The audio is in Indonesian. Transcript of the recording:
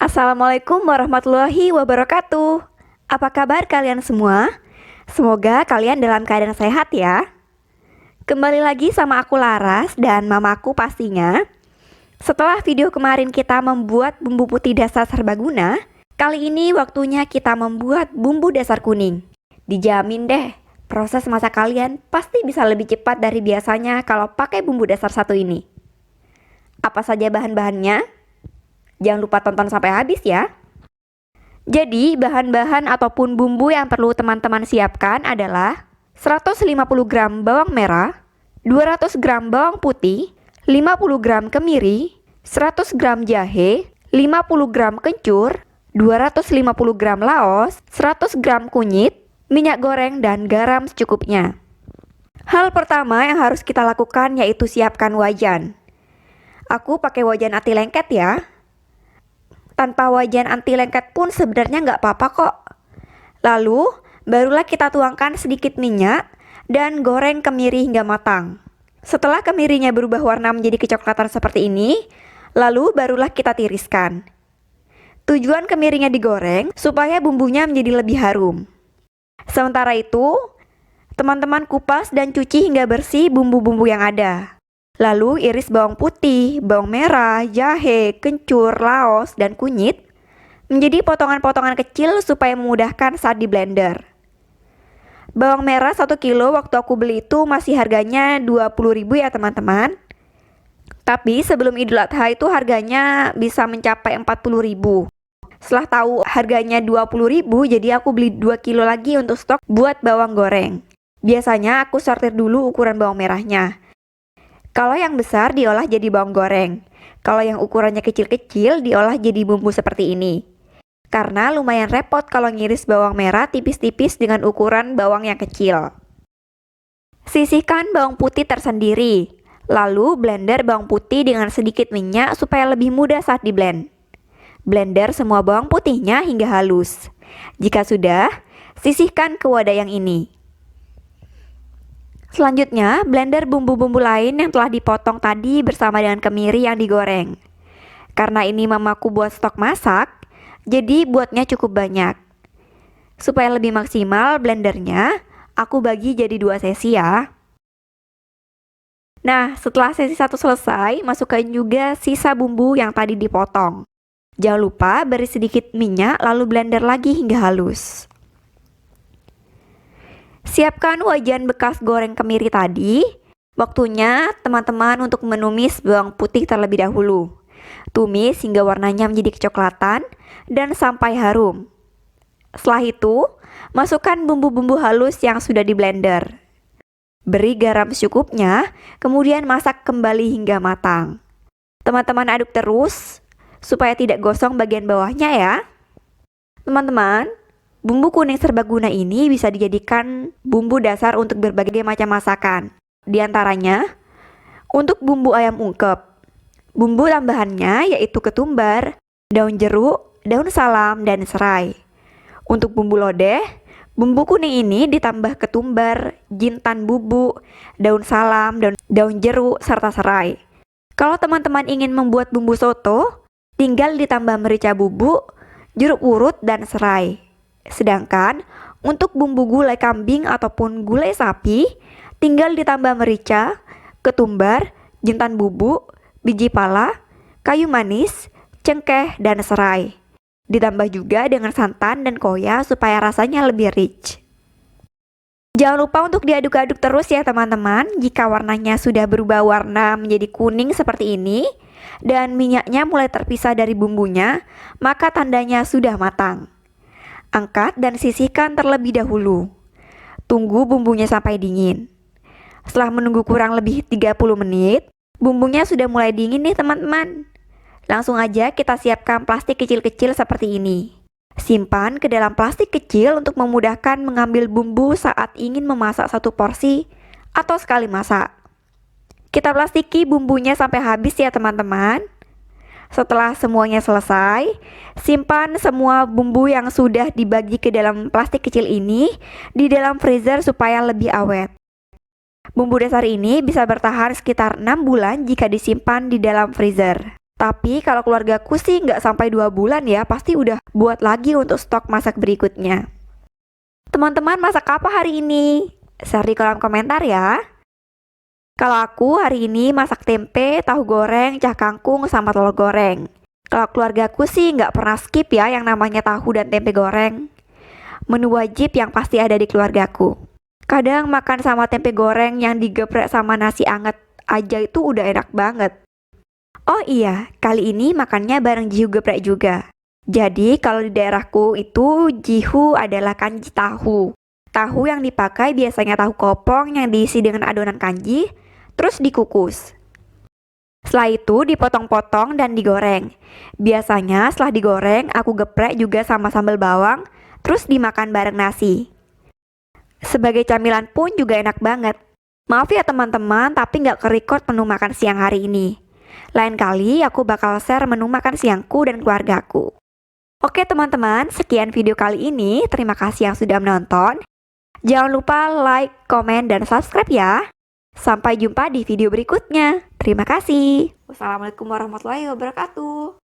Assalamualaikum warahmatullahi wabarakatuh. Apa kabar kalian semua? Semoga kalian dalam keadaan sehat ya. Kembali lagi sama aku Laras dan mamaku pastinya. Setelah video kemarin kita membuat bumbu putih dasar serbaguna, kali ini waktunya kita membuat bumbu dasar kuning. Dijamin deh, proses masak kalian pasti bisa lebih cepat dari biasanya kalau pakai bumbu dasar satu ini. Apa saja bahan-bahannya? Jangan lupa tonton sampai habis ya. Jadi bahan-bahan ataupun bumbu yang perlu teman-teman siapkan adalah 150 gram bawang merah, 200 gram bawang putih, 50 gram kemiri, 100 gram jahe, 50 gram kencur, 250 gram laos, 100 gram kunyit, minyak goreng dan garam secukupnya. Hal pertama yang harus kita lakukan yaitu siapkan wajan. Aku pakai wajan anti lengket ya. Tanpa wajan anti lengket pun sebenarnya nggak apa-apa kok. Lalu, barulah kita tuangkan sedikit minyak dan goreng kemiri hingga matang. Setelah kemirinya berubah warna menjadi kecoklatan seperti ini, lalu barulah kita tiriskan. Tujuan kemirinya digoreng supaya bumbunya menjadi lebih harum. Sementara itu, teman-teman kupas dan cuci hingga bersih bumbu-bumbu yang ada. Lalu iris bawang putih, bawang merah, jahe, kencur, laos, dan kunyit menjadi potongan-potongan kecil supaya memudahkan saat di blender. Bawang merah 1 kilo waktu aku beli itu masih harganya 20.000 ya teman-teman. Tapi sebelum Idul Adha itu harganya bisa mencapai 40.000. Setelah tahu harganya 20.000, jadi aku beli 2 kilo lagi untuk stok buat bawang goreng. Biasanya aku sortir dulu ukuran bawang merahnya. Kalau yang besar diolah jadi bawang goreng. Kalau yang ukurannya kecil-kecil diolah jadi bumbu seperti ini. Karena lumayan repot kalau ngiris bawang merah tipis-tipis dengan ukuran bawang yang kecil. Sisihkan bawang putih tersendiri. Lalu blender bawang putih dengan sedikit minyak supaya lebih mudah saat di blend. Blender semua bawang putihnya hingga halus. Jika sudah, sisihkan ke wadah yang ini. Selanjutnya, blender bumbu-bumbu lain yang telah dipotong tadi bersama dengan kemiri yang digoreng. Karena ini mamaku buat stok masak, jadi buatnya cukup banyak. Supaya lebih maksimal blendernya, aku bagi jadi 2 sesi ya. Nah, setelah sesi 1 selesai, masukkan juga sisa bumbu yang tadi dipotong. Jangan lupa beri sedikit minyak lalu blender lagi hingga halus. Siapkan wajan bekas goreng kemiri tadi. Waktunya teman-teman untuk menumis bawang putih terlebih dahulu. Tumis hingga warnanya menjadi kecoklatan dan sampai harum. Setelah itu, masukkan bumbu-bumbu halus yang sudah di blender. Beri garam secukupnya, kemudian masak kembali hingga matang. Teman-teman aduk terus supaya tidak gosong bagian bawahnya ya. Teman-teman, bumbu kuning serbaguna ini bisa dijadikan bumbu dasar untuk berbagai macam masakan. Di antaranya, untuk bumbu ayam ungkep. Bumbu tambahannya yaitu ketumbar, daun jeruk, daun salam, dan serai. Untuk bumbu lodeh, bumbu kuning ini ditambah ketumbar, jintan bubuk, daun salam, daun jeruk, serta serai. Kalau teman-teman ingin membuat bumbu soto, tinggal ditambah merica bubuk, jeruk urut, dan serai. Sedangkan untuk bumbu gulai kambing ataupun gulai sapi, tinggal ditambah merica, ketumbar, jintan bubuk, biji pala, kayu manis, cengkeh, dan serai. Ditambah juga dengan santan dan koya supaya rasanya lebih rich. Jangan lupa untuk diaduk-aduk terus ya teman-teman. Jika warnanya sudah berubah warna menjadi kuning seperti ini dan minyaknya mulai terpisah dari bumbunya, maka tandanya sudah matang. Angkat dan sisihkan terlebih dahulu. Tunggu bumbunya sampai dingin. Setelah menunggu kurang lebih 30 menit, bumbunya sudah mulai dingin nih teman-teman. Langsung aja kita siapkan plastik kecil-kecil seperti ini. Simpan ke dalam plastik kecil untuk memudahkan mengambil bumbu saat ingin memasak 1 porsi atau sekali masak. Kita plastiki bumbunya sampai habis ya teman-teman. Setelah semuanya selesai, simpan semua bumbu yang sudah dibagi ke dalam plastik kecil ini di dalam freezer supaya lebih awet. Bumbu dasar ini bisa bertahan sekitar 6 bulan jika disimpan di dalam freezer. Tapi kalau keluargaku sih nggak sampai 2 bulan ya, pasti udah buat lagi untuk stok masak berikutnya. Teman-teman masak apa hari ini? Share di kolom komentar ya. Kalau aku hari ini masak tempe, tahu goreng, cah kangkung, sama telur goreng. Kalau keluargaku sih nggak pernah skip ya yang namanya tahu dan tempe goreng. Menu wajib yang pasti ada di keluargaku. Kadang makan sama tempe goreng yang digeprek sama nasi anget aja itu udah enak banget. Oh iya, kali ini makannya bareng jihu geprek juga. Jadi kalau di daerahku itu jihu adalah kanji tahu. Tahu yang dipakai biasanya tahu kopong yang diisi dengan adonan kanji, terus dikukus. Setelah itu dipotong-potong dan digoreng. Biasanya setelah digoreng aku geprek juga sama sambal bawang, terus dimakan bareng nasi. Sebagai camilan pun juga enak banget. Maaf ya teman-teman, tapi nggak ke-record menu makan siang hari ini. Lain kali aku bakal share menu makan siangku dan keluargaku. Oke teman-teman, sekian video kali ini. Terima kasih yang sudah menonton. Jangan lupa like, komen, dan subscribe ya. Sampai jumpa di video berikutnya. Terima kasih. Wassalamualaikum warahmatullahi wabarakatuh.